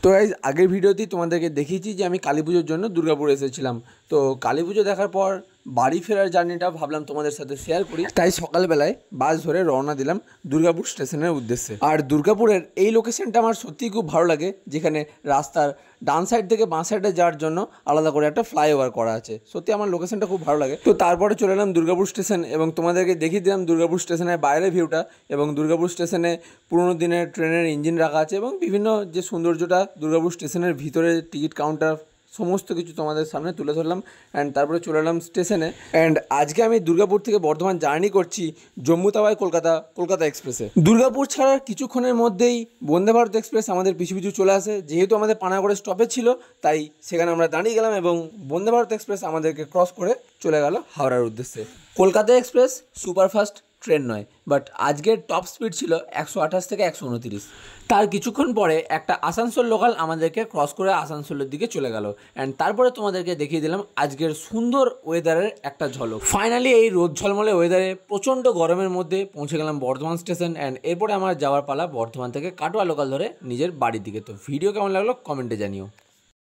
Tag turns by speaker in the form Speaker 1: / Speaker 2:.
Speaker 1: তো গাইজ আগের ভিডিওতেই তোমাদেরকে দেখিয়েছি যে আমি কালী পুজোর জন্য দুর্গাপুর এসেছিলাম। তো কালী পুজো দেখার পর বাড়ি ফেরার জার্নিটা ভাবলাম তোমাদের সাথে শেয়ার করি, তাই সকালবেলায় বাস ধরে রওনা দিলাম দুর্গাপুর স্টেশনের উদ্দেশ্যে। আর দুর্গাপুরের এই লোকেশনটা আমার সত্যিই খুব ভালো লাগে, যেখানে রাস্তার ডান সাইড থেকে বাঁ সাইডে যাওয়ার জন্য আলাদা করে একটা ফ্লাইওভার করা আছে। সত্যি আমার লোকেশনটা খুব ভালো লাগে। তো তারপরে চলে এলাম দুর্গাপুর স্টেশন এবং তোমাদেরকে দেখিয়ে দিলাম দুর্গাপুর স্টেশনের বাইরের ভিউটা। এবং দুর্গাপুর স্টেশনে পুরোনো দিনের ট্রেনের ইঞ্জিন রাখা আছে এবং বিভিন্ন যে সৌন্দর্যটা দুর্গাপুর স্টেশনের ভিতরে টিকিট কাউন্টার সমস্ত কিছু তোমাদের সামনে তুলে ধরলাম। অ্যান্ড তারপরে চলে এলাম স্টেশনে। অ্যান্ড আজকে আমি দুর্গাপুর থেকে বর্ধমান জার্নি করছি জম্মু তাওয়াই কলকাতা এক্সপ্রেসে। দুর্গাপুর ছাড়ার কিছুক্ষণের মধ্যেই বন্দে ভারত এক্সপ্রেস আমাদের পিছু পিছু চলে আসে। যেহেতু আমাদের পানাগড়ে স্টপেজ ছিল, তাই সেখানে আমরা দাঁড়িয়ে গেলাম এবং বন্দে ভারত এক্সপ্রেস আমাদেরকে ক্রস করে চলে গেল হাওড়ার উদ্দেশ্যে। কলকাতা এক্সপ্রেস সুপারফাস্ট ট্রেন নয়, বাট আজকের টপ স্পিড ছিল 128 থেকে 129। তার কিছুক্ষণ পরে একটা আসানসোল লোকাল আমাদেরকে ক্রস করে আসানসোলের দিকে চলে গেল। অ্যান্ড তারপরে তোমাদেরকে দেখিয়ে দিলাম আজকের সুন্দর ওয়েদারের একটা ঝলক। ফাইনালি এই রোদ ঝলমলে ওয়েদারে প্রচণ্ড গরমের মধ্যে পৌঁছে গেলাম বর্ধমান স্টেশন। অ্যান্ড এরপরে আমার যাওয়ার পালা বর্ধমান থেকে কাটোয়া লোকাল ধরে নিজের বাড়ির দিকে। তো ভিডিও কেমন লাগলো কমেন্টে জানিও।